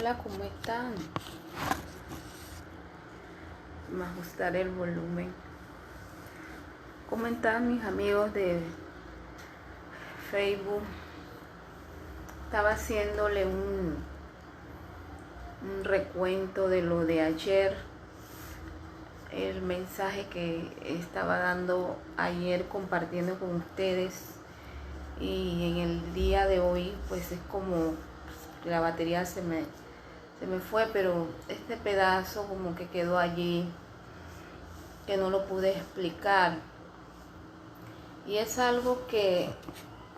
Hola, ¿cómo están? Vamos a ajustar el volumen. ¿Cómo están mis amigos de Facebook? Estaba haciéndole un recuento de lo de ayer, el mensaje que estaba dando ayer, compartiendo con ustedes, y en el día de hoy pues es como la batería se me fue, pero este pedazo como que quedó allí, que no lo pude explicar, y es algo que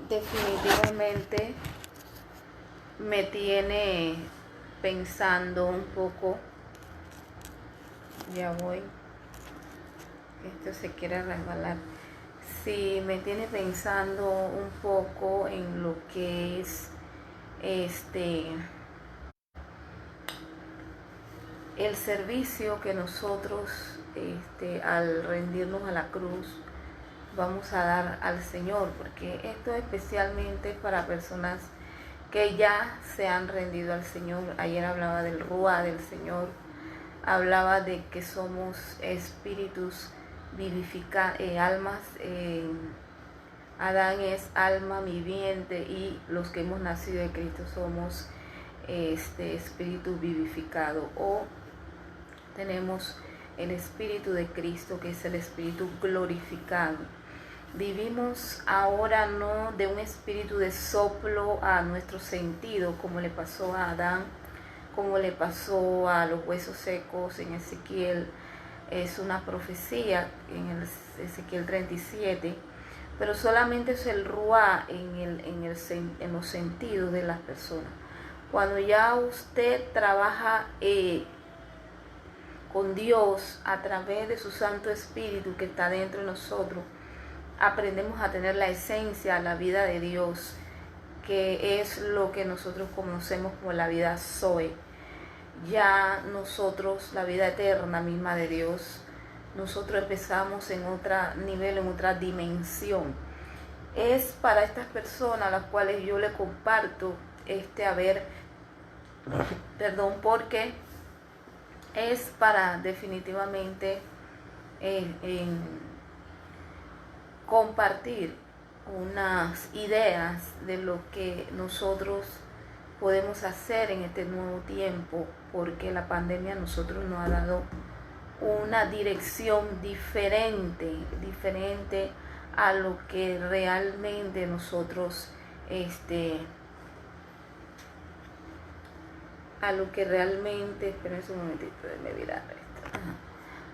definitivamente me tiene pensando un poco. Ya voy, esto se quiere resbalar. Sí, me tiene pensando un poco en lo que es el servicio que nosotros al rendirnos a la cruz vamos a dar al Señor, porque esto es especialmente para personas que ya se han rendido al Señor. Ayer hablaba del Ruá del Señor, hablaba de que somos espíritus almas. Adán es alma viviente y los que hemos nacido de Cristo somos espíritu vivificado, o tenemos el espíritu de Cristo, que es el espíritu glorificado. Vivimos ahora no de un espíritu de soplo a nuestro sentido, como le pasó a Adán, como le pasó a los huesos secos en Ezequiel. Es una profecía en el Ezequiel 37, pero solamente es el ruá en los sentidos de las personas. Cuando ya usted trabaja con Dios a través de su Santo Espíritu que está dentro de nosotros, aprendemos a tener la esencia, la vida de Dios, que es lo que nosotros conocemos como la vida Zoe. Ya nosotros, la vida eterna misma de Dios, nosotros empezamos en otro nivel, en otra dimensión. Es para estas personas a las cuales yo le comparto porque es para definitivamente compartir unas ideas de lo que nosotros podemos hacer en este nuevo tiempo, porque la pandemia a nosotros nos ha dado una dirección diferente a lo que realmente nosotros espérense un momentito, déjame mirar esto.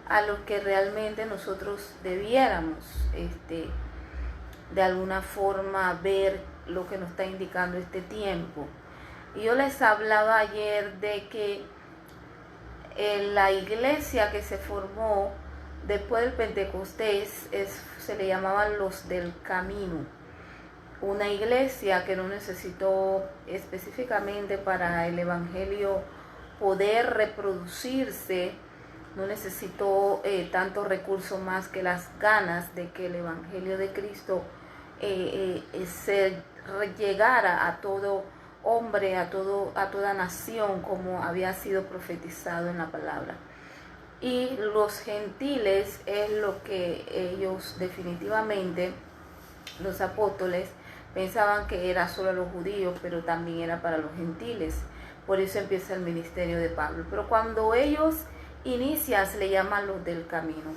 A lo que realmente nosotros debiéramos de alguna forma ver lo que nos está indicando este tiempo. Y yo les hablaba ayer de que la iglesia que se formó después del Pentecostés se le llamaban los del camino. Una iglesia que no necesitó específicamente para el evangelio poder reproducirse, no necesitó tantos recursos más que las ganas de que el evangelio de Cristo se llegara a todo hombre, a toda nación, como había sido profetizado en la palabra. Y los gentiles es lo que ellos definitivamente, los apóstoles, pensaban que era solo a los judíos, pero también era para los gentiles. Por eso empieza el ministerio de Pablo. Pero cuando ellos inician, se le llaman los del camino.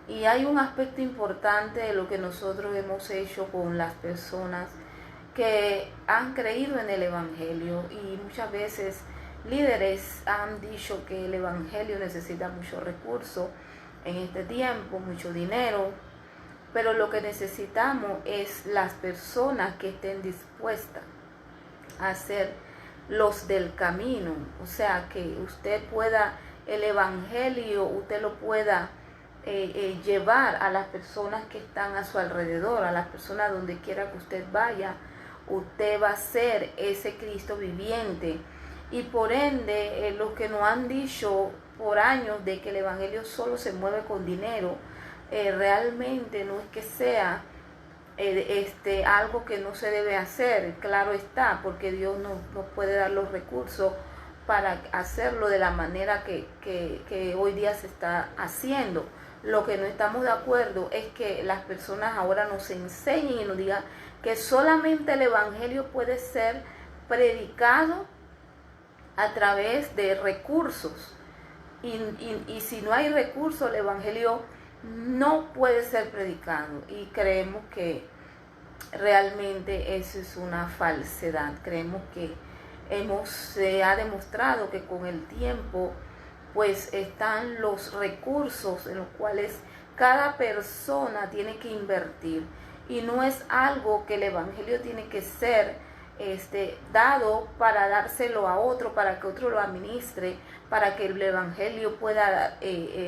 Y hay un aspecto importante de lo que nosotros hemos hecho con las personas que han creído en el evangelio, y muchas veces líderes han dicho que el evangelio necesita mucho recurso en este tiempo, mucho dinero, pero lo que necesitamos es las personas que estén dispuestas a ser los del camino. O sea, que usted pueda, el evangelio, usted lo pueda llevar a las personas que están a su alrededor, a las personas donde quiera que usted vaya. Usted va a ser ese Cristo viviente. Y por ende, los que nos han dicho por años de que el evangelio solo se mueve con dinero, realmente no es que sea algo que no se debe hacer. Claro está, porque Dios nos puede dar los recursos para hacerlo de la manera que hoy día se está haciendo. Lo que no estamos de acuerdo es que las personas ahora nos enseñen y nos digan que solamente el evangelio puede ser predicado a través de recursos. Y si no hay recursos, el evangelio no puede ser predicado. Y creemos que realmente eso es una falsedad. Creemos que se ha demostrado que con el tiempo pues están los recursos en los cuales cada persona tiene que invertir, y no es algo que el evangelio tiene que ser dado para dárselo a otro, para que otro lo administre, para que el evangelio pueda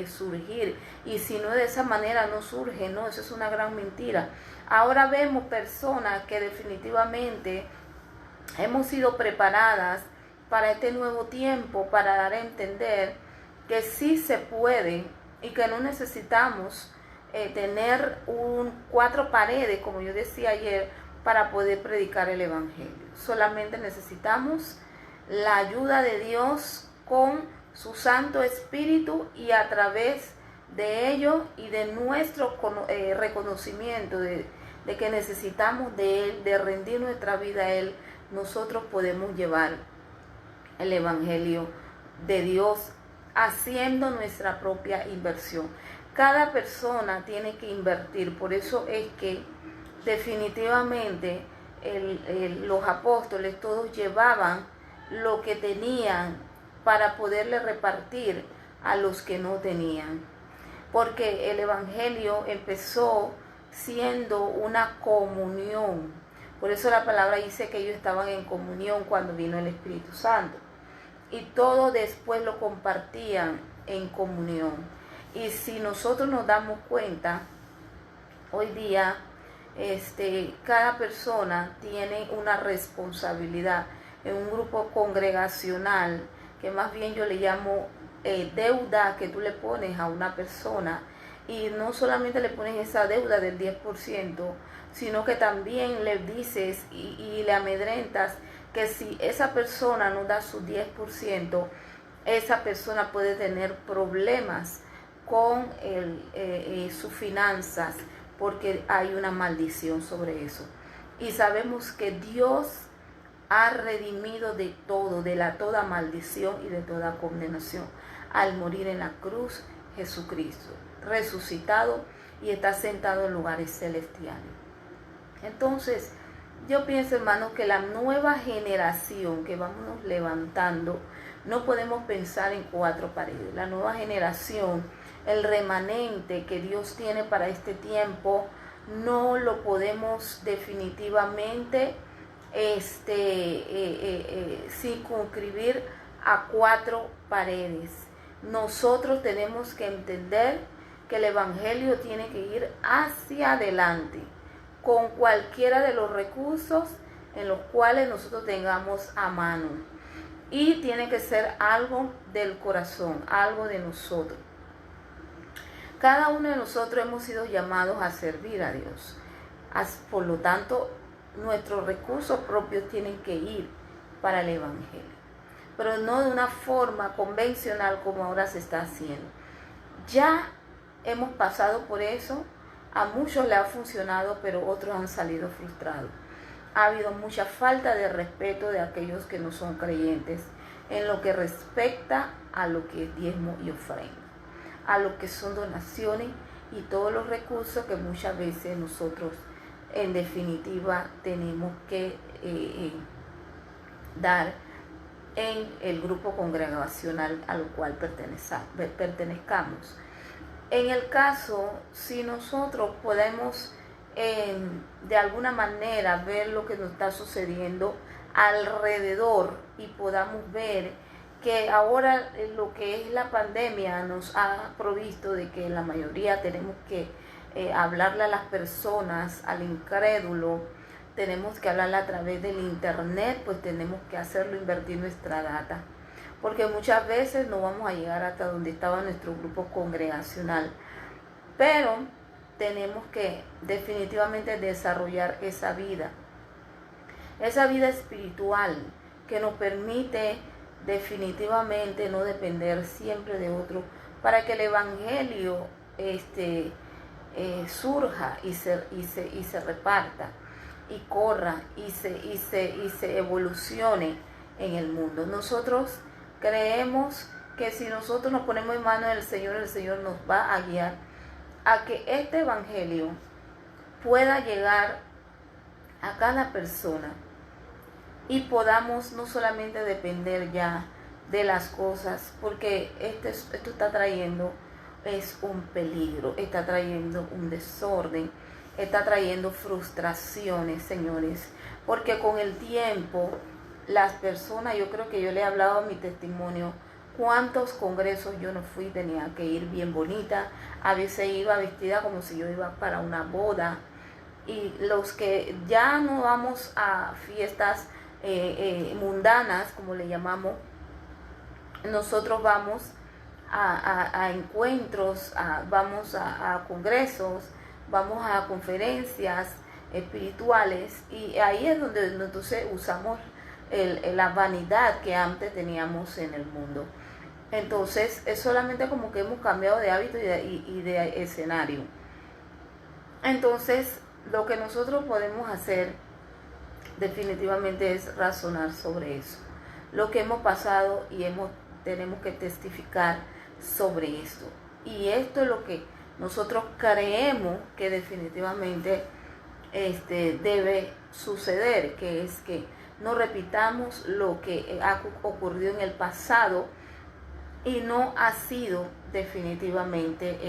surgir. Y si no, de esa manera no surge. No, eso es una gran mentira. Ahora vemos personas que definitivamente hemos sido preparadas para este nuevo tiempo, para dar a entender que sí se puede y que no necesitamos tener 4 paredes, como yo decía ayer, para poder predicar el evangelio. Solamente necesitamos la ayuda de Dios con su Santo Espíritu, y a través de ello y de nuestro reconocimiento de que necesitamos de Él, de rendir nuestra vida a Él, nosotros podemos llevar el evangelio de Dios haciendo nuestra propia inversión. Cada persona tiene que invertir. Por eso es que definitivamente los apóstoles todos llevaban lo que tenían para poderle repartir a los que no tenían, porque el evangelio empezó siendo una comunión. Por eso la palabra dice que ellos estaban en comunión cuando vino el Espíritu Santo, y todo después lo compartían en comunión. Y si nosotros nos damos cuenta, hoy día cada persona tiene una responsabilidad en un grupo congregacional, que más bien yo le llamo deuda que tú le pones a una persona. Y no solamente le pones esa deuda del 10%, sino que también le dices y le amedrentas que si esa persona no da su 10%, esa persona puede tener problemas con sus finanzas, porque hay una maldición sobre eso. Y sabemos que Dios ha redimido de todo, de toda maldición y de toda condenación, al morir en la cruz Jesucristo, resucitado, y está sentado en lugares celestiales. Entonces, yo pienso, hermanos, que la nueva generación que vamos levantando, no podemos pensar en 4 paredes. La nueva generación, el remanente que Dios tiene para este tiempo, no lo podemos definitivamente circunscribir a 4 paredes. Nosotros tenemos que entender que el evangelio tiene que ir hacia adelante, con cualquiera de los recursos en los cuales nosotros tengamos a mano. Y tiene que ser algo del corazón, algo de nosotros. Cada uno de nosotros hemos sido llamados a servir a Dios. Por lo tanto, nuestros recursos propios tienen que ir para el evangelio, pero no de una forma convencional como ahora se está haciendo. Ya hemos pasado por eso. A muchos le ha funcionado, pero otros han salido frustrados. Ha habido mucha falta de respeto de aquellos que no son creyentes en lo que respecta a lo que es diezmo y ofrenda, a lo que son donaciones y todos los recursos que muchas veces nosotros en definitiva tenemos que dar en el grupo congregacional al cual pertenezcamos. En el caso, si nosotros podemos de alguna manera ver lo que nos está sucediendo alrededor, y podamos ver que ahora lo que es la pandemia nos ha provisto de que la mayoría tenemos que hablarle a las personas, al incrédulo, tenemos que hablarle a través del internet, pues tenemos que hacerlo, invertir nuestra data, porque muchas veces no vamos a llegar hasta donde estaba nuestro grupo congregacional, pero tenemos que definitivamente desarrollar esa vida espiritual que nos permite definitivamente no depender siempre de otro, para que el evangelio surja y se reparta y corra y se evolucione en el mundo. Nosotros creemos que si nosotros nos ponemos en manos del Señor, el Señor nos va a guiar a que este evangelio pueda llegar a cada persona y podamos no solamente depender ya de las cosas, porque esto está trayendo es un peligro, está trayendo un desorden, está trayendo frustraciones, señores, porque con el tiempo las personas, yo creo que yo le he hablado a mi testimonio, cuántos congresos yo no fui, tenía que ir bien bonita, a veces iba vestida como si yo iba para una boda, y los que ya no vamos a fiestas mundanas, como le llamamos, nosotros vamos a encuentros, vamos a congresos, vamos a conferencias espirituales, y ahí es donde entonces usamos la vanidad que antes teníamos en el mundo. Entonces es solamente como que hemos cambiado de hábito y de escenario. Entonces lo que nosotros podemos hacer definitivamente es razonar sobre eso, lo que hemos pasado, y tenemos que testificar sobre esto. Y esto es lo que nosotros creemos que definitivamente debe suceder, que es que no repitamos lo que ha ocurrido en el pasado y no ha sido definitivamente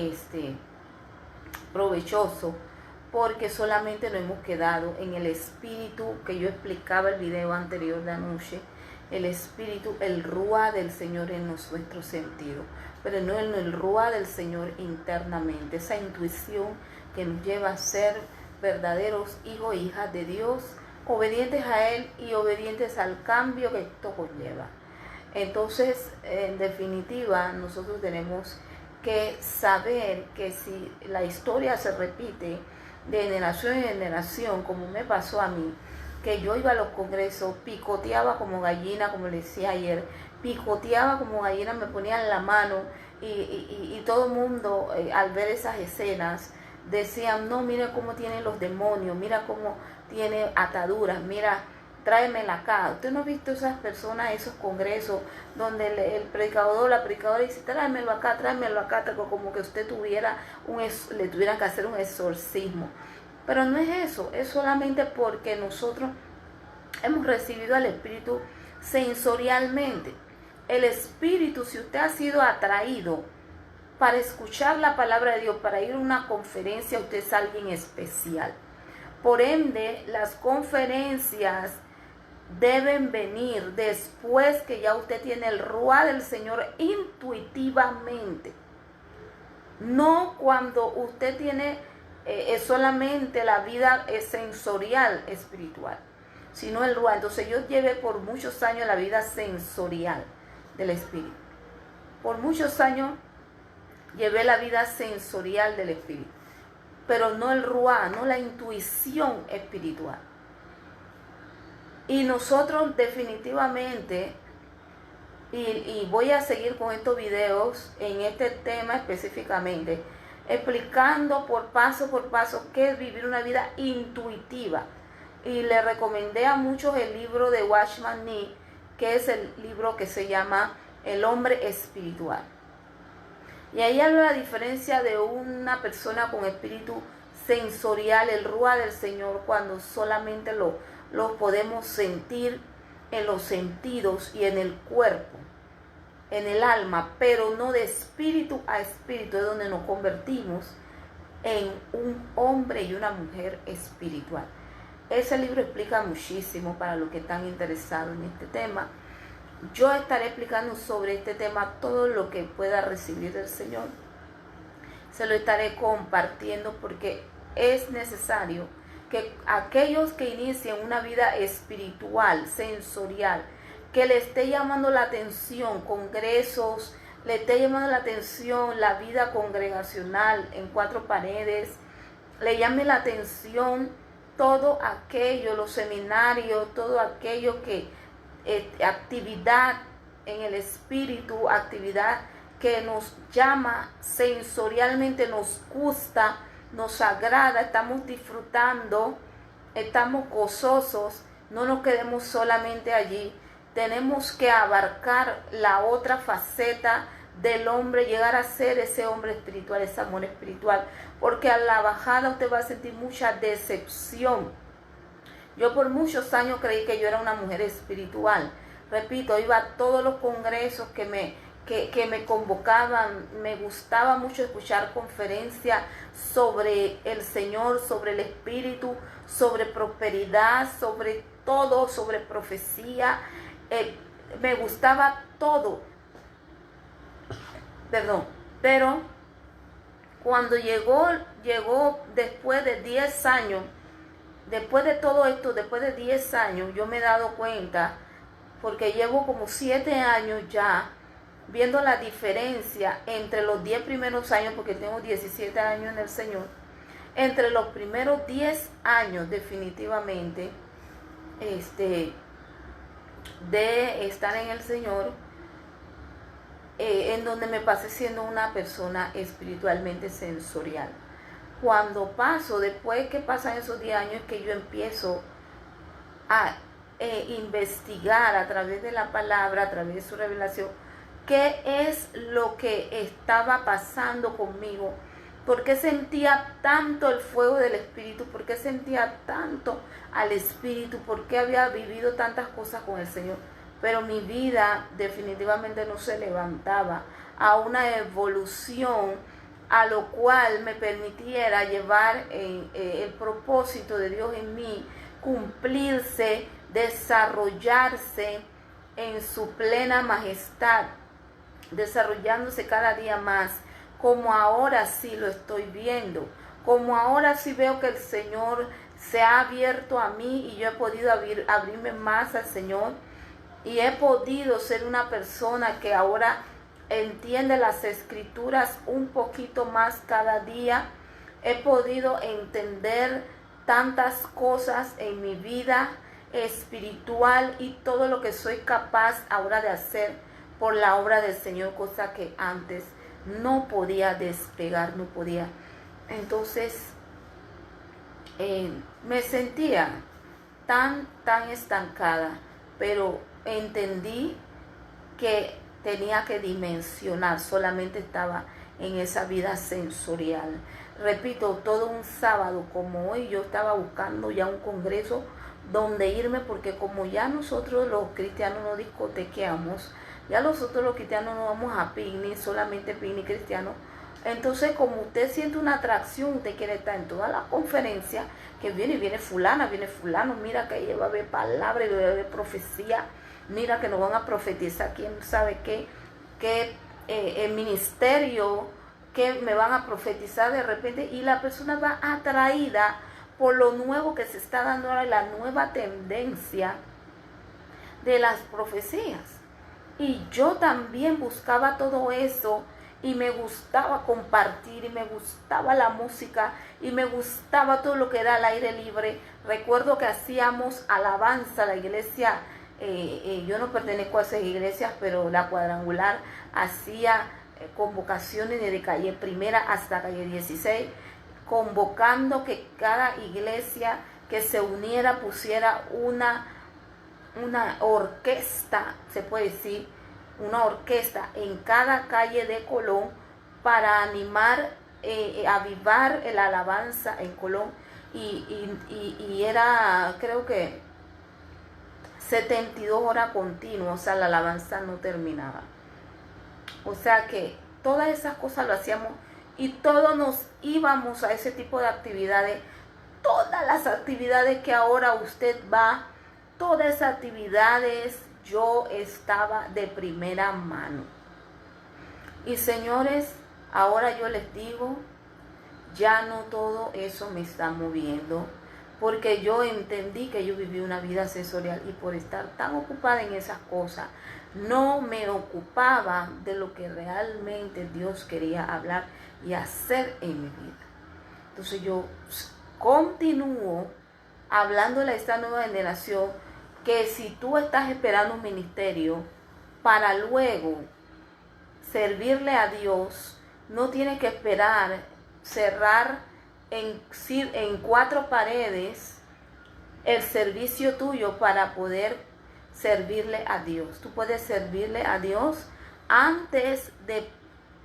provechoso, porque solamente nos hemos quedado en el espíritu que yo explicaba el video anterior de anoche, el espíritu, el ruá del Señor en nuestro sentido, pero no en el ruá del Señor internamente, esa intuición que nos lleva a ser verdaderos hijos e hijas de Dios, obedientes a Él y obedientes al cambio que esto conlleva. Entonces, en definitiva, nosotros tenemos que saber que si la historia se repite de generación en generación, como me pasó a mí, que yo iba a los congresos, picoteaba como gallina, como le decía ayer, picoteaba como gallina, me ponían la mano y todo el mundo al ver esas escenas decían, no, mira cómo tienen los demonios, mira cómo tiene ataduras, mira, tráemela acá. ¿Usted no ha visto esas personas, esos congresos donde el predicador, la predicadora dice, tráemelo acá, como que usted le tuvieran que hacer un exorcismo? Pero no es eso, es solamente porque nosotros hemos recibido al Espíritu sensorialmente. El Espíritu, si usted ha sido atraído para escuchar la palabra de Dios, para ir a una conferencia, usted es alguien especial. Por ende, las conferencias deben venir después que ya usted tiene el ruá del Señor intuitivamente. No cuando usted tiene solamente la vida sensorial espiritual, sino el ruá. Entonces yo llevé por muchos años la vida sensorial del Espíritu. Por muchos años llevé la vida sensorial del Espíritu, pero no el ruá, no la intuición espiritual. Y nosotros definitivamente, y voy a seguir con estos videos en este tema específicamente, explicando por paso qué es vivir una vida intuitiva. Y le recomendé a muchos el libro de Watchman Nee, que es el libro que se llama El hombre espiritual. Y ahí habla la diferencia de una persona con espíritu sensorial, el ruá del Señor, cuando solamente lo podemos sentir en los sentidos y en el cuerpo, en el alma, pero no de espíritu a espíritu, es donde nos convertimos en un hombre y una mujer espiritual. Ese libro explica muchísimo para los que están interesados en este tema. Yo estaré explicando sobre este tema todo lo que pueda recibir del Señor. Se lo estaré compartiendo porque es necesario que aquellos que inicien una vida espiritual, sensorial, que le esté llamando la atención congresos, le esté llamando la atención la vida congregacional en cuatro paredes, le llame la atención todo aquello, los seminarios, todo aquello que actividad en el espíritu, actividad que nos llama sensorialmente, nos gusta, nos agrada, estamos disfrutando, estamos gozosos, no nos quedemos solamente allí. Tenemos que abarcar la otra faceta del hombre, llegar a ser ese hombre espiritual, ese amor espiritual, porque a la bajada usted va a sentir mucha decepción. Yo por muchos años creí que yo era una mujer espiritual. Repito, iba a todos los congresos que me convocaban. Me gustaba mucho escuchar conferencias sobre el Señor, sobre el Espíritu, sobre prosperidad, sobre todo, sobre profecía. Me gustaba todo. Pero cuando llegó después de 10 años, después de todo esto, después de 10 años, yo me he dado cuenta, porque llevo como 7 años ya, viendo la diferencia entre los 10 primeros años, porque tengo 17 años en el Señor, entre los primeros 10 años definitivamente, de estar en el Señor, en donde me pasé siendo una persona espiritualmente sensorial. Cuando paso, después que pasan esos 10 años, que yo empiezo a investigar a través de la palabra, a través de su revelación, qué es lo que estaba pasando conmigo, por qué sentía tanto el fuego del Espíritu, por qué sentía tanto al Espíritu, por qué había vivido tantas cosas con el Señor, pero mi vida definitivamente no se levantaba a una evolución a lo cual me permitiera llevar el propósito de Dios en mí, cumplirse, desarrollarse en su plena majestad, desarrollándose cada día más, como ahora sí lo estoy viendo, como ahora sí veo que el Señor se ha abierto a mí y yo he podido abrirme más al Señor y he podido ser una persona que ahora entiende las escrituras un poquito más cada día. He podido entender tantas cosas en mi vida espiritual y todo lo que soy capaz ahora de hacer por la obra del Señor, cosa que antes no podía despegar, no podía. Entonces me sentía tan estancada, pero entendí que tenía que dimensionar, solamente estaba en esa vida sensorial. Repito, todo un sábado como hoy yo estaba buscando ya un congreso donde irme, porque como ya nosotros los cristianos no discotequeamos, ya nosotros los cristianos no vamos a picnic, solamente picnic cristiano. Entonces, como usted siente una atracción, usted quiere estar en todas las conferencias, que viene fulana, viene fulano, mira que ahí va a haber palabra y va a haber profecía, mira que nos van a profetizar, quién sabe qué el ministerio, que me van a profetizar de repente, y la persona va atraída por lo nuevo que se está dando ahora, la nueva tendencia de las profecías. Y yo también buscaba todo eso, y me gustaba compartir, y me gustaba la música, y me gustaba todo lo que era al aire libre. Recuerdo que hacíamos alabanza, la iglesia, yo no pertenezco a esas iglesias, pero la cuadrangular hacía convocaciones desde calle primera hasta calle 16, convocando que cada iglesia que se uniera pusiera una orquesta, se puede decir, una orquesta en cada calle de Colón para animar, avivar la alabanza en Colón, y era, creo que 72 horas continuas, o sea, la alabanza no terminaba. O sea que todas esas cosas lo hacíamos, y todos nos íbamos a ese tipo de actividades, todas las actividades que ahora usted va, todas esas actividades yo estaba de primera mano. Y señores, ahora yo les digo, ya no todo eso me está moviendo, porque yo entendí que yo viví una vida sensorial, y por estar tan ocupada en esas cosas, no me ocupaba de lo que realmente Dios quería hablar y hacer en mi vida. Entonces yo continúo hablándole a esta nueva generación que si tú estás esperando un ministerio para luego servirle a Dios, no tienes que esperar cerrar en 4 paredes el servicio tuyo para poder servirle a Dios. Tú puedes servirle a Dios antes de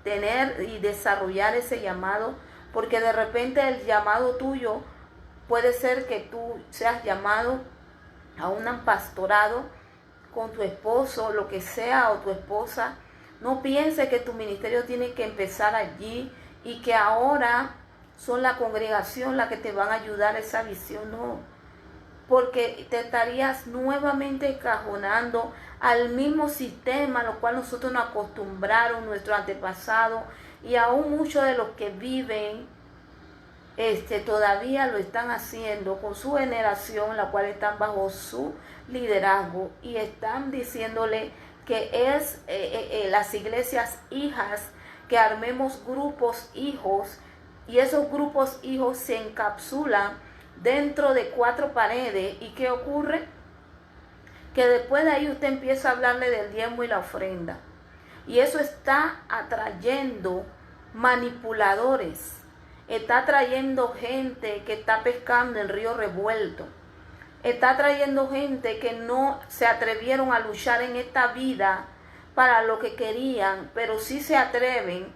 tener y desarrollar ese llamado, porque de repente el llamado tuyo puede ser que tú seas llamado a un pastorado con tu esposo, lo que sea, o tu esposa. No pienses que tu ministerio tiene que empezar allí y que ahora son la congregación la que te van a ayudar a esa visión. No, porque te estarías nuevamente encajonando al mismo sistema a lo cual nosotros nos acostumbraron nuestros antepasados, y aún muchos de los que viven todavía lo están haciendo con su generación, la cual están bajo su liderazgo, y están diciéndole que es las iglesias hijas, que armemos grupos hijos, y esos grupos hijos se encapsulan dentro de 4 paredes. ¿Y qué ocurre? Que después de ahí usted empieza a hablarle del diezmo y la ofrenda, y eso está atrayendo manipuladores, está trayendo gente que está pescando en río revuelto, está trayendo gente que no se atrevieron a luchar en esta vida para lo que querían, pero sí se atreven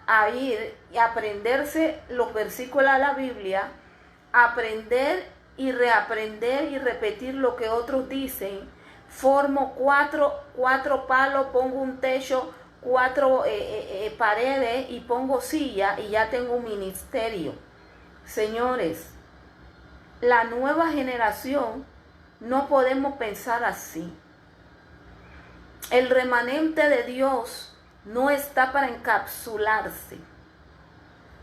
a ir y aprenderse los versículos de la Biblia, aprender y reaprender y repetir lo que otros dicen. Formo 4 palos, pongo un techo, 4 paredes y pongo silla y ya tengo un ministerio. Señores, la nueva generación no podemos pensar así. El remanente de Dios no está para encapsularse.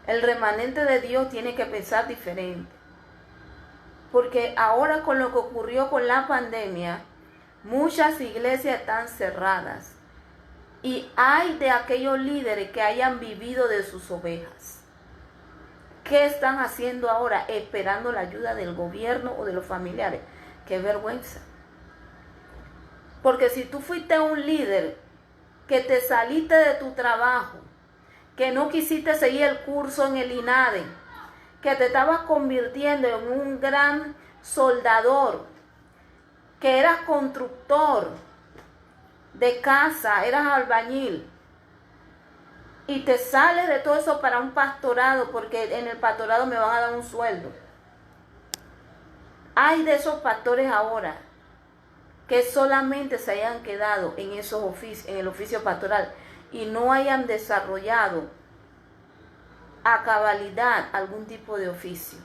El remanente de Dios tiene que pensar diferente. Porque ahora, con lo que ocurrió con la pandemia, muchas iglesias están cerradas. Y hay de aquellos líderes que hayan vivido de sus ovejas. ¿Qué están haciendo ahora? Esperando la ayuda del gobierno o de los familiares. ¡Qué vergüenza! Porque si tú fuiste un líder que te saliste de tu trabajo, que no quisiste seguir el curso en el INADE, que te estabas convirtiendo en un gran soldador, que eras constructor de casa, eras albañil, y te sales de todo eso para un pastorado, porque en el pastorado me van a dar un sueldo. Hay de esos pastores ahora que solamente se hayan quedado en esos oficios, en el oficio pastoral, y no hayan desarrollado a cabalidad algún tipo de oficio.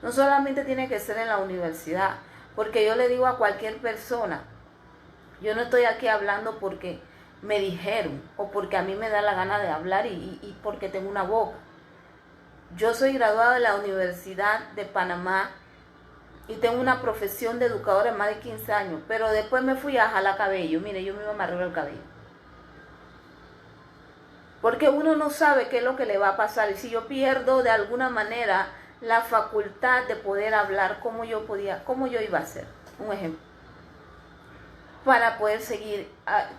No solamente tiene que ser en la universidad, porque yo le digo a cualquier persona, yo no estoy aquí hablando porque me dijeron o porque a mí me da la gana de hablar y porque tengo una boca. Yo soy graduada de la Universidad de Panamá y tengo una profesión de educadora de más de 15 años, pero después me fui a jalar cabello. Mire, yo me iba a amarrar el cabello. Porque uno no sabe qué es lo que le va a pasar. Y si yo pierdo de alguna manera la facultad de poder hablar, cómo yo iba a hacer. Un ejemplo. Para poder seguir.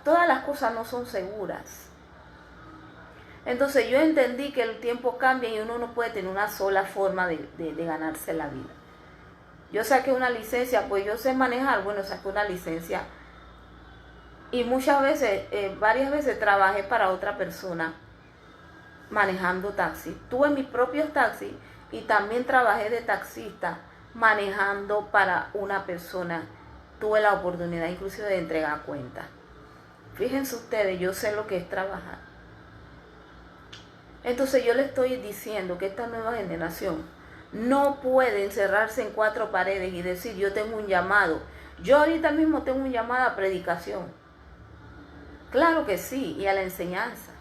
Todas las cosas no son seguras. Entonces yo entendí que el tiempo cambia y uno no puede tener una sola forma de ganarse la vida. Yo saqué una licencia, pues yo sé manejar, bueno, saqué una licencia. Y muchas veces, varias veces trabajé para otra persona manejando taxi. Tuve mis propios taxis y también trabajé de taxista manejando para una persona. Tuve la oportunidad inclusive de entregar cuentas. Fíjense ustedes, yo sé lo que es trabajar. Entonces yo le estoy diciendo que esta nueva generación no puede encerrarse en 4 paredes y decir yo tengo un llamado. Yo ahorita mismo tengo un llamado a predicación. Claro que sí, y a la enseñanza.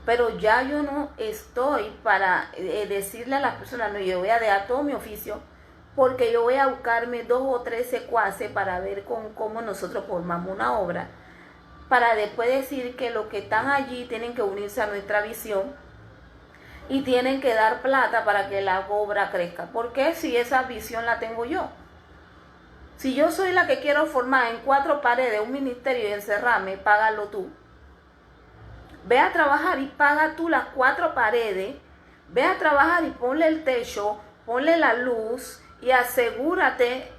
Pero ya yo no estoy para decirle a las personas, no, yo voy a dejar todo mi oficio porque yo voy a buscarme 2 o 3 secuaces para ver cómo nosotros formamos una obra, para después decir que los que están allí tienen que unirse a nuestra visión y tienen que dar plata para que la obra crezca. ¿Por qué si esa visión la tengo yo? Si yo soy la que quiero formar en 4 paredes un ministerio y encerrarme, págalo tú. Ve a trabajar y paga tú las 4 paredes. Ve a trabajar y ponle el techo, ponle la luz y asegúrate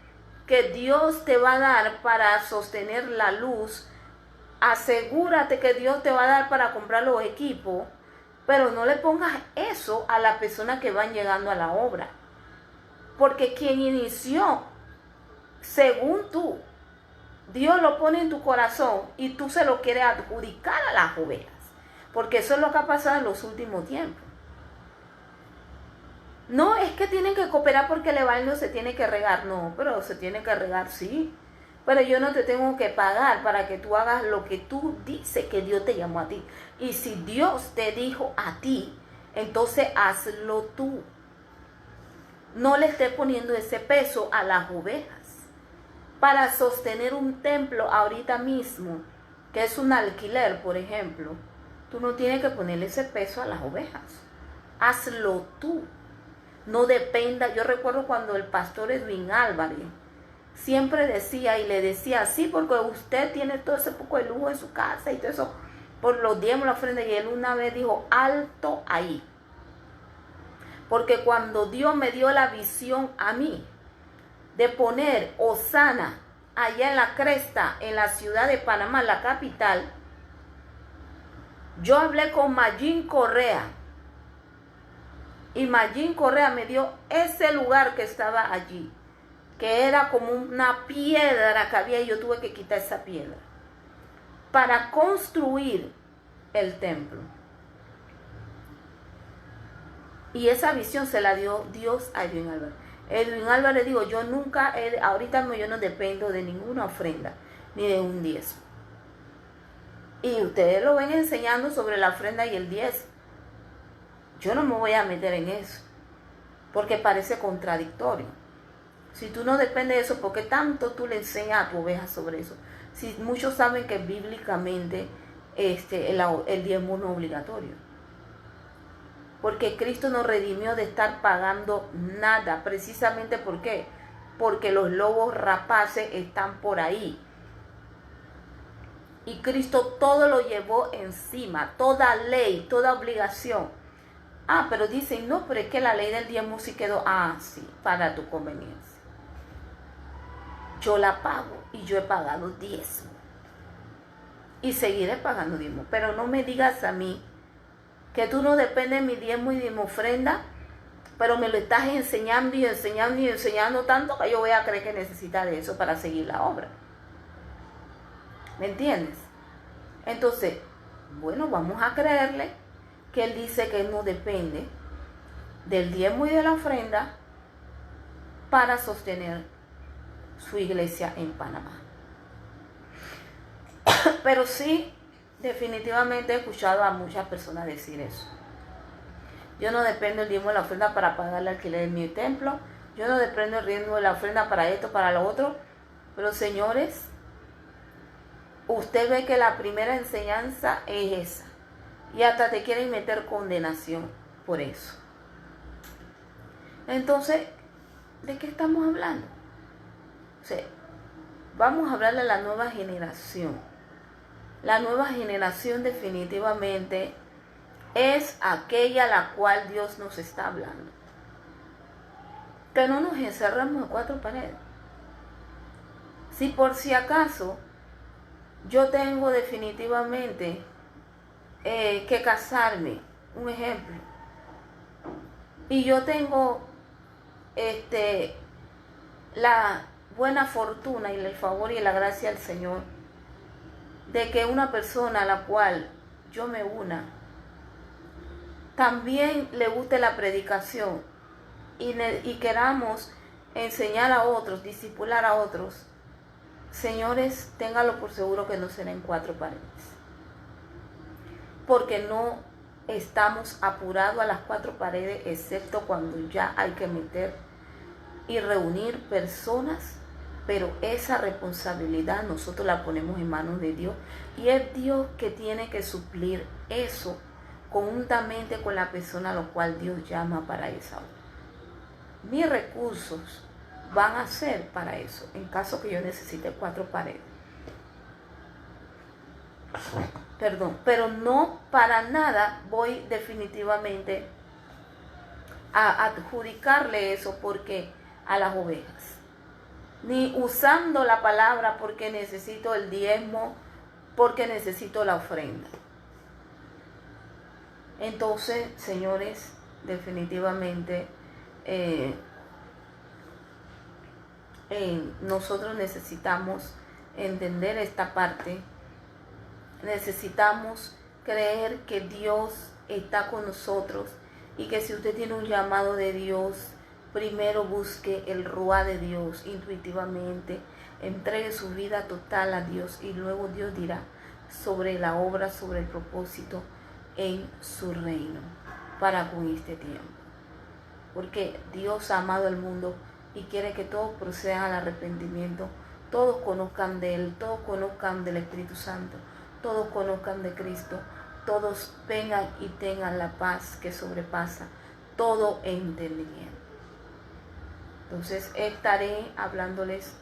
que Dios te va a dar para sostener la luz. Asegúrate que Dios te va a dar para comprar los equipos, pero no le pongas eso a las personas que van llegando a la obra. Porque quien inició, según tú, Dios lo pone en tu corazón y tú se lo quieres adjudicar a las ovejas. Porque eso es lo que ha pasado en los últimos tiempos. No es que tienen que cooperar porque el evangelio se tiene que regar, no, pero se tiene que regar, sí. Pero yo no te tengo que pagar para que tú hagas lo que tú dices que Dios te llamó a ti. Y si Dios te dijo a ti, entonces hazlo tú. No le estés poniendo ese peso a las ovejas. Para sostener un templo ahorita mismo, que es un alquiler, por ejemplo, tú no tienes que ponerle ese peso a las ovejas. Hazlo tú. No dependa. Yo recuerdo cuando el pastor Edwin Álvarez siempre decía y le decía, sí, porque usted tiene todo ese poco de lujo en su casa y todo eso, por los diezmos, la ofrenda. Y él una vez dijo, alto ahí. Porque cuando Dios me dio la visión a mí de poner Osana allá en la cresta, en la ciudad de Panamá, la capital, yo hablé con Mayín Correa. Y Mayín Correa me dio ese lugar que estaba allí, que era como una piedra que había, y yo tuve que quitar esa piedra para construir el templo. Y esa visión se la dio Dios a Edwin Álvarez. Edwin Álvarez dijo, yo nunca, ahorita yo no dependo de ninguna ofrenda, ni de un diezmo. Y ustedes lo ven enseñando sobre la ofrenda y el diezmo. Yo no me voy a meter en eso, porque parece contradictorio. Si tú no dependes de eso, ¿por qué tanto tú le enseñas a tu oveja sobre eso? Si muchos saben que bíblicamente el diezmo no es obligatorio. Porque Cristo nos redimió de estar pagando nada. Precisamente ¿por qué? Porque los lobos rapaces están por ahí. Y Cristo todo lo llevó encima, toda ley, toda obligación. Ah, pero dicen, no, pero es que la ley del diezmo sí quedó. Ah, sí, para tu conveniencia. Yo la pago y yo he pagado diezmo. Y seguiré pagando diezmo. Pero no me digas a mí que tú no dependes de mi diezmo y de mi ofrenda, pero me lo estás enseñando y enseñando y enseñando tanto que yo voy a creer que necesitas de eso para seguir la obra. ¿Me entiendes? Entonces, bueno, vamos a creerle que él dice que él no depende del diezmo y de la ofrenda para sostener su iglesia en Panamá. Pero sí, definitivamente he escuchado a muchas personas decir eso. Yo no dependo del diezmo de la ofrenda para pagar el alquiler de mi templo. Yo no dependo del diezmo de la ofrenda para esto, para lo otro. Pero señores, usted ve que la primera enseñanza es esa. Y hasta te quieren meter condenación por eso. Entonces, ¿de qué estamos hablando? O sea, vamos a hablarle a la nueva generación. La nueva generación definitivamente es aquella a la cual Dios nos está hablando. Que no nos encerramos en 4 paredes. Si por si acaso yo tengo definitivamente que casarme, un ejemplo, y yo tengo la buena fortuna y el favor y la gracia del Señor de que una persona a la cual yo me una también le guste la predicación y queramos enseñar a otros, discipular a otros, señores, ténganlo por seguro que no será en 4 paredes. Porque no estamos apurados a las 4 paredes, excepto cuando ya hay que meter y reunir personas, pero esa responsabilidad nosotros la ponemos en manos de Dios, y es Dios que tiene que suplir eso conjuntamente con la persona a la cual Dios llama para esa obra. Mis recursos van a hacer para eso, en caso que yo necesite 4 paredes. Perdón, pero no para nada voy definitivamente a adjudicarle eso porque a las ovejas, ni usando la palabra porque necesito el diezmo, porque necesito la ofrenda. Entonces, señores, definitivamente nosotros necesitamos entender esta parte. Necesitamos creer que Dios está con nosotros y que si usted tiene un llamado de Dios, primero busque el ruá de Dios intuitivamente, entregue su vida total a Dios y luego Dios dirá sobre la obra, sobre el propósito en su reino para con este tiempo. Porque Dios ha amado al mundo y quiere que todos procedan al arrepentimiento, todos conozcan de Él, todos conozcan del Espíritu Santo, todos conozcan de Cristo, todos vengan y tengan la paz que sobrepasa todo entendimiento. Entonces estaré hablándoles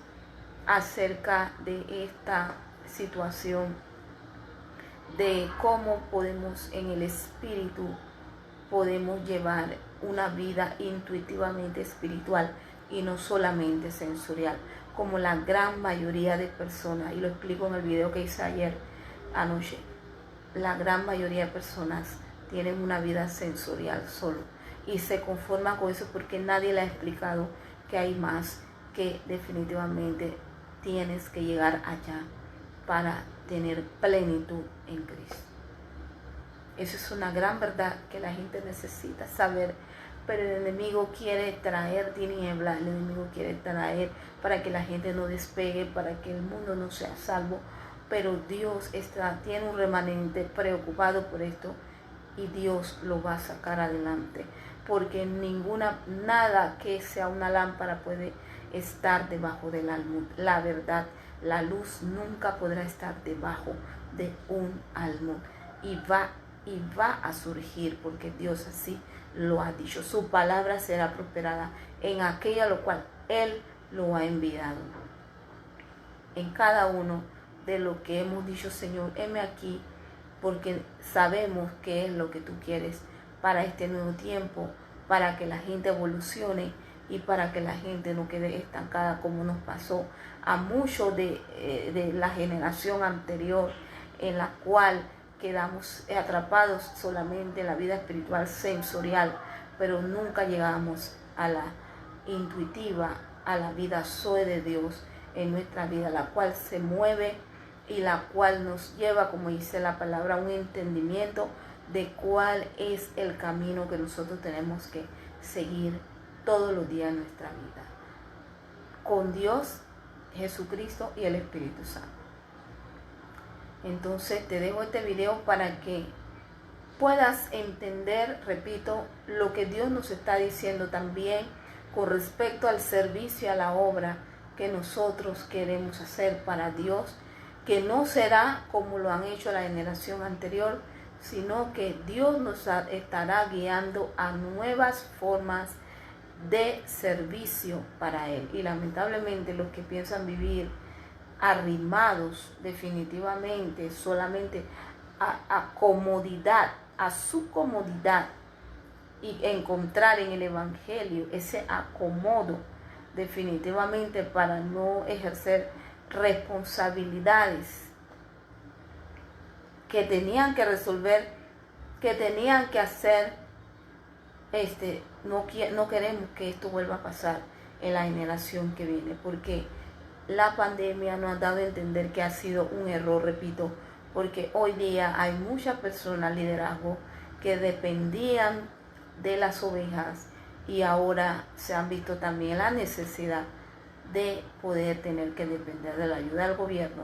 acerca de esta situación, de cómo podemos en el Espíritu, podemos llevar una vida intuitivamente espiritual y no solamente sensorial, como la gran mayoría de personas, y lo explico en el video que hice ayer anoche. La gran mayoría de personas tienen una vida sensorial solo y se conforman con eso porque nadie le ha explicado que hay más, que definitivamente tienes que llegar allá para tener plenitud en Cristo. Eso es una gran verdad que la gente necesita saber, pero el enemigo quiere traer tinieblas, el enemigo quiere traer para que la gente no despegue, para que el mundo no sea salvo. Pero Dios tiene un remanente preocupado por esto y Dios lo va a sacar adelante. Porque nada que sea una lámpara puede estar debajo del almud. La verdad, la luz nunca podrá estar debajo de un almud. Y va a surgir porque Dios así lo ha dicho. Su palabra será prosperada en aquello a lo cual Él lo ha enviado. En cada uno de lo que hemos dicho, Señor, heme aquí, porque sabemos qué es lo que tú quieres para este nuevo tiempo, para que la gente evolucione y para que la gente no quede estancada como nos pasó a muchos de la generación anterior, en la cual quedamos atrapados solamente en la vida espiritual sensorial, pero nunca llegamos a la intuitiva, a la vida Zoe de Dios en nuestra vida, la cual se mueve y la cual nos lleva, como dice la palabra, a un entendimiento de cuál es el camino que nosotros tenemos que seguir todos los días de nuestra vida, con Dios, Jesucristo y el Espíritu Santo. Entonces te dejo este video para que puedas entender, repito, lo que Dios nos está diciendo también con respecto al servicio y a la obra que nosotros queremos hacer para Dios, que no será como lo han hecho la generación anterior, sino que Dios nos estará guiando a nuevas formas de servicio para Él. Y lamentablemente los que piensan vivir arrimados definitivamente solamente a comodidad, a su comodidad, y encontrar en el Evangelio ese acomodo definitivamente para no ejercer responsabilidades que tenían que resolver, que tenían que hacer. No queremos que esto vuelva a pasar en la generación que viene, porque la pandemia nos ha dado a entender que ha sido un error, repito, porque hoy día hay muchas personas, liderazgo, que dependían de las ovejas y ahora se han visto también la necesidad de poder tener que depender de la ayuda del gobierno,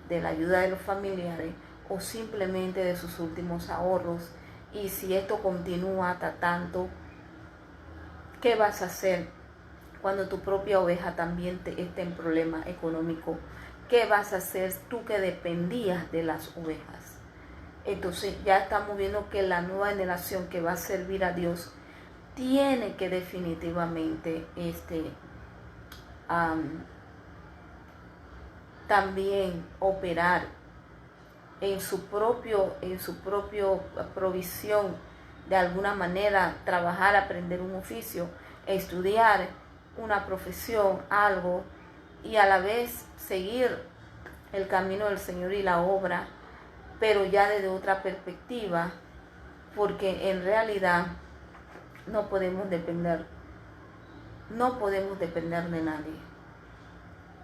de la ayuda de los familiares o simplemente de sus últimos ahorros. Y si esto continúa hasta tanto, ¿qué vas a hacer cuando tu propia oveja también esté en problema económico? ¿Qué vas a hacer tú que dependías de las ovejas? Entonces ya estamos viendo que la nueva generación que va a servir a Dios tiene que definitivamente también operar en su propio provisión, de alguna manera trabajar, aprender un oficio, estudiar una profesión, algo, y a la vez seguir el camino del Señor y la obra, pero ya desde otra perspectiva, porque en realidad no podemos depender de nadie,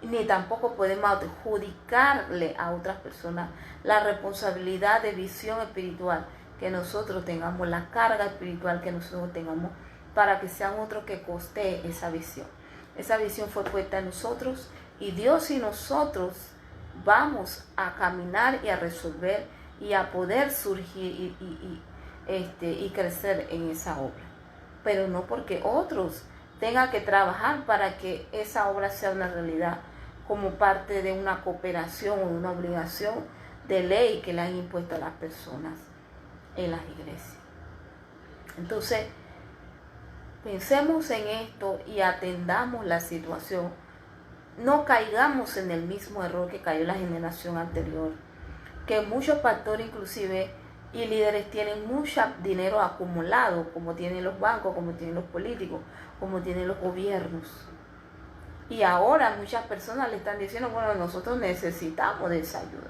ni tampoco podemos adjudicarle a otras personas la responsabilidad de visión espiritual que nosotros tengamos, la carga espiritual que nosotros tengamos, para que sean otros que costee esa visión. Esa visión fue puesta en nosotros, y Dios y nosotros vamos a caminar y a resolver y a poder surgir y crecer en esa obra, pero no porque otros tengan que trabajar para que esa obra sea una realidad, como parte de una cooperación o una obligación de ley que le han impuesto a las personas en las iglesias. Entonces, pensemos en esto y atendamos la situación. No caigamos en el mismo error que cayó la generación anterior, que muchos pastores inclusive y líderes tienen mucho dinero acumulado, como tienen los bancos, como tienen los políticos, como tienen los gobiernos. Y ahora muchas personas le están diciendo, bueno, nosotros necesitamos de esa ayuda,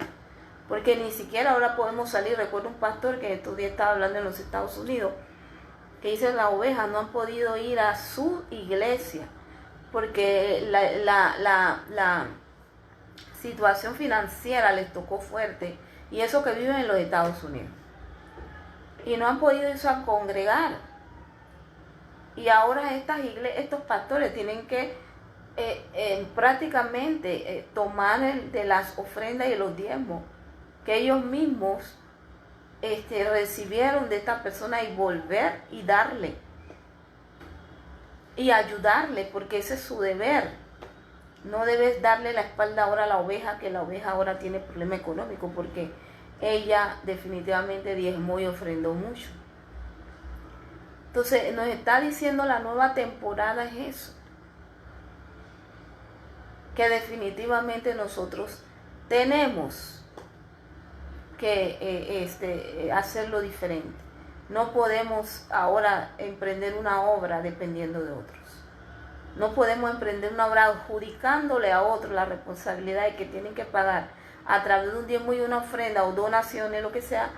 porque ni siquiera ahora podemos salir. Recuerdo un pastor que estos días estaba hablando en los Estados Unidos, que dice: las ovejas no han podido ir a su iglesia porque la situación financiera les tocó fuerte, y eso que viven en los Estados Unidos, y no han podido irse a congregar. Y ahora estos pastores tienen que prácticamente tomar de las ofrendas y los diezmos que ellos mismos recibieron de estas personas, y volver y darle y ayudarle, porque ese es su deber. No debes darle la espalda ahora a la oveja, que la oveja ahora tiene problema económico, porque ella definitivamente diezmó y ofrendó mucho. Entonces nos está diciendo la nueva temporada es eso, que definitivamente nosotros tenemos que hacerlo diferente. No podemos ahora emprender una obra dependiendo de otros. No podemos emprender una obra adjudicándole a otros la responsabilidad de que tienen que pagar a través de un diezmo y una ofrenda o donaciones, lo que sea,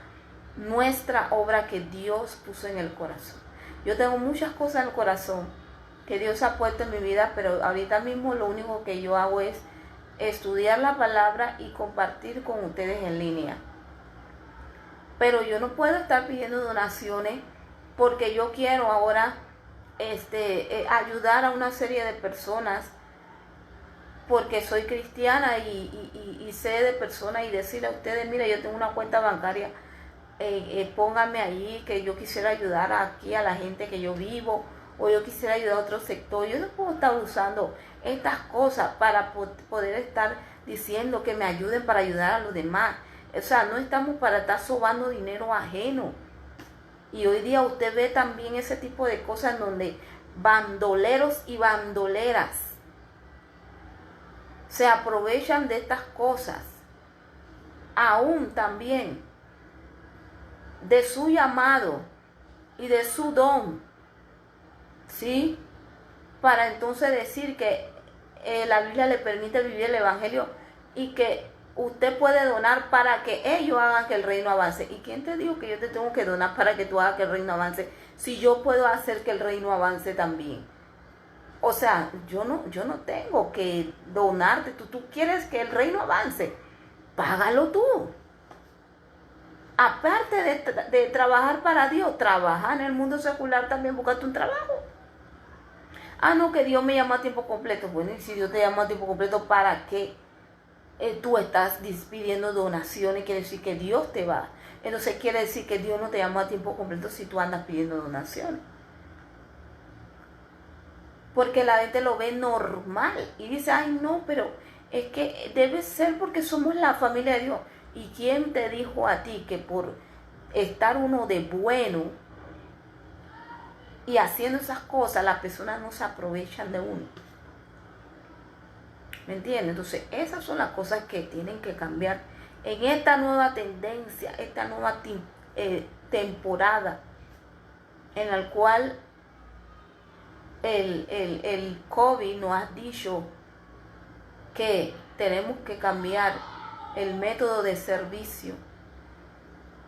nuestra obra que Dios puso en el corazón. Yo tengo muchas cosas en el corazón que Dios ha puesto en mi vida, pero ahorita mismo lo único que yo hago es estudiar la palabra y compartir con ustedes en línea. Pero yo no puedo estar pidiendo donaciones porque yo quiero ahora ayudar a una serie de personas, porque soy cristiana y sé de personas, y decirle a ustedes: mira, yo tengo una cuenta bancaria, pónganme ahí, que yo quisiera ayudar aquí a la gente que yo vivo, o yo quisiera ayudar a otro sector. Yo no puedo estar usando estas cosas para poder estar diciendo que me ayuden para ayudar a los demás. O sea, no estamos para estar sobando dinero ajeno. Y hoy día usted ve también ese tipo de cosas donde bandoleros y bandoleras se aprovechan de estas cosas, aún también de su llamado y de su don, ¿sí? Para entonces decir que la Biblia le permite vivir el Evangelio y que usted puede donar para que ellos hagan que el reino avance. ¿Y quién te dijo que yo te tengo que donar para que tú hagas que el reino avance, si yo puedo hacer que el reino avance también? O sea, yo no tengo que donarte. Tú quieres que el reino avance, págalo tú. Aparte de trabajar para Dios, trabaja en el mundo secular también, búscate un trabajo. Ah, no, que Dios me llama a tiempo completo. Bueno, y si Dios te llama a tiempo completo, ¿para qué tú estás pidiendo donaciones? Quiere decir que Dios te va. Entonces quiere decir que Dios no te llamó a tiempo completo si tú andas pidiendo donaciones. Porque la gente lo ve normal y dice: ay, no, pero es que debe ser porque somos la familia de Dios. ¿Y quién te dijo a ti que por estar uno de bueno y haciendo esas cosas, las personas no se aprovechan de uno? ¿Me entiendes? Entonces, esas son las cosas que tienen que cambiar en esta nueva tendencia, esta nueva temporada en la cual el COVID nos ha dicho que tenemos que cambiar el método de servicio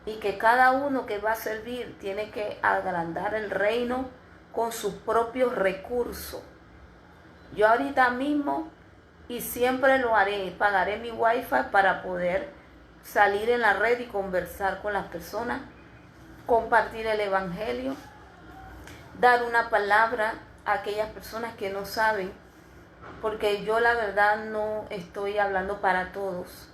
y que cada uno que va a servir tiene que agrandar el reino con sus propios recursos. Yo ahorita mismo, y siempre lo haré, pagaré mi wifi para poder salir en la red y conversar con las personas, compartir el evangelio, dar una palabra a aquellas personas que no saben, porque yo la verdad no estoy hablando para todos,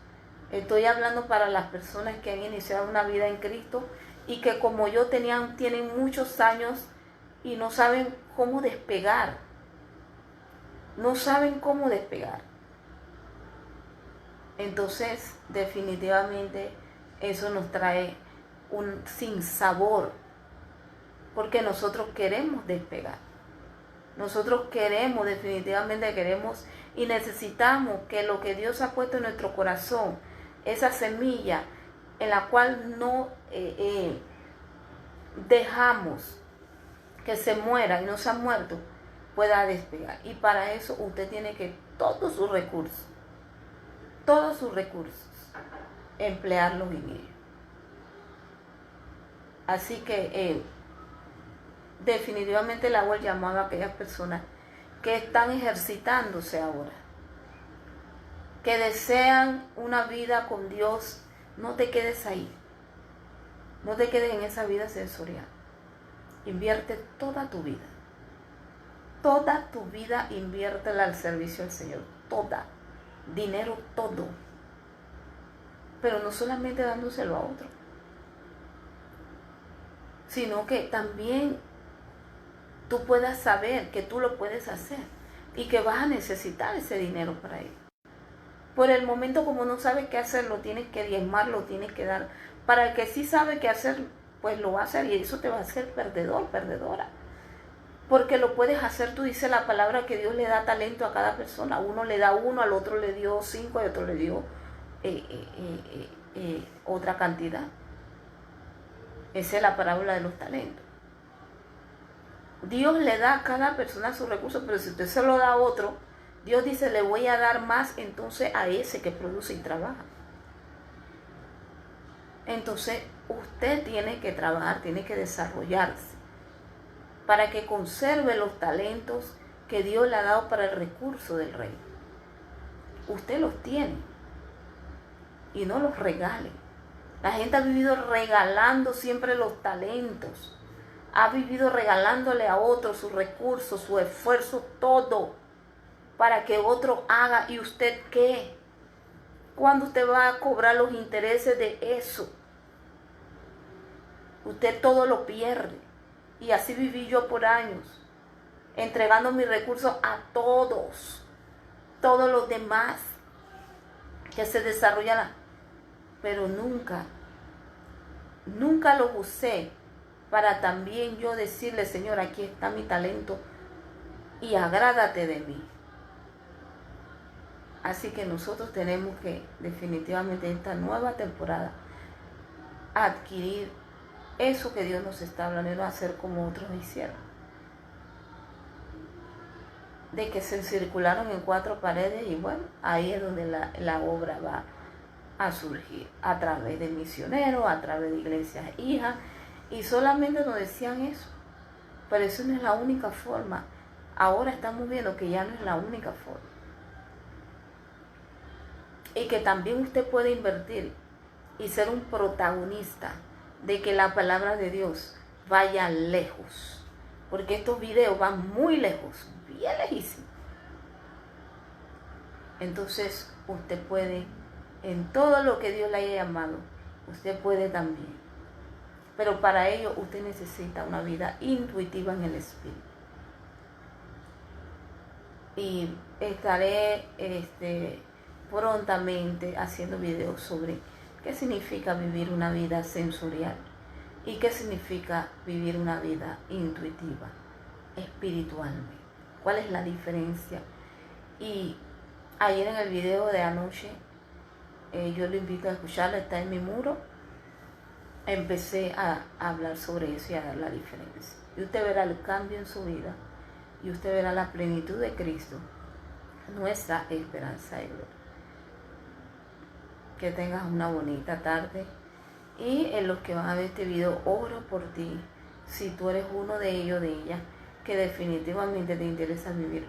estoy hablando para las personas que han iniciado una vida en Cristo y que como yo tienen muchos años y no saben cómo despegar, no saben cómo despegar. Entonces, definitivamente, eso nos trae un sinsabor, porque nosotros queremos despegar. Nosotros definitivamente queremos y necesitamos que lo que Dios ha puesto en nuestro corazón, esa semilla en la cual no dejamos que se muera y no se ha muerto, pueda despegar. Y para eso usted tiene que todos sus recursos, emplearlos en ello. Así que definitivamente le hago el llamado a aquellas personas que están ejercitándose ahora, que desean una vida con Dios. No te quedes ahí, no te quedes en esa vida sensorial. Invierte toda tu vida inviértela al servicio del Señor, toda, dinero, todo, pero no solamente dándoselo a otro, sino que también tú puedas saber que tú lo puedes hacer y que vas a necesitar ese dinero para ello. Por el momento, como no sabes qué hacer, lo tienes que diezmar, lo tienes que dar. Para el que sí sabe qué hacer, pues lo va a hacer, y eso te va a hacer perdedor, perdedora. Porque lo puedes hacer, tú dices la palabra que Dios le da talento a cada persona. Uno le da 1, al otro le dio 5 y al otro le dio otra cantidad. Esa es la parábola de los talentos. Dios le da a cada persona sus recursos, pero si usted se lo da a otro, Dios dice, le voy a dar más entonces a ese que produce y trabaja. Entonces, usted tiene que trabajar, tiene que desarrollarse para que conserve los talentos que Dios le ha dado para el recurso del reino. Usted los tiene y no los regale. La gente ha vivido regalando siempre los talentos. Ha vivido regalándole a otros sus recursos, su esfuerzo, todo, para que otro haga. ¿Y usted qué? ¿Cuándo usted va a cobrar los intereses de eso? Usted todo lo pierde. Y así viví yo por años, entregando mis recursos a todos los demás que se desarrollan, pero nunca los usé para también yo decirle, Señor, aquí está mi talento y agrádate de mí. Así que nosotros tenemos que definitivamente en esta nueva temporada adquirir eso que Dios nos está hablando y no hacer como otros hicieron. De que se circularon en 4 paredes y bueno, ahí es donde la obra va a surgir, a través de misioneros, a través de iglesias hijas, y solamente nos decían eso. Pero eso no es la única forma. Ahora estamos viendo que ya no es la única forma. Y que también usted puede invertir y ser un protagonista de que la palabra de Dios vaya lejos. Porque estos videos van muy lejos, bien lejísimos. Entonces usted puede, en todo lo que Dios le haya llamado, usted puede también. Pero para ello usted necesita una vida intuitiva en el Espíritu. Y estaré prontamente haciendo videos sobre qué significa vivir una vida sensorial y qué significa vivir una vida intuitiva, espiritualmente. ¿Cuál es la diferencia? Y Ayer en el video de anoche, yo lo invito a escucharlo, está en mi muro. Empecé a hablar sobre eso y a dar la diferencia. Y usted verá el cambio en su vida. Y usted verá la plenitud de Cristo, nuestra esperanza y gloria. Que tengas una bonita tarde. Y en los que van a ver este video, oro por ti. Si tú eres uno de ellos, de ellas, que definitivamente te interesa vivir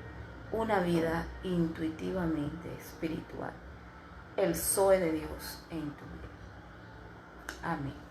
una vida intuitivamente espiritual. El Zoe de Dios en tu vida. Amén.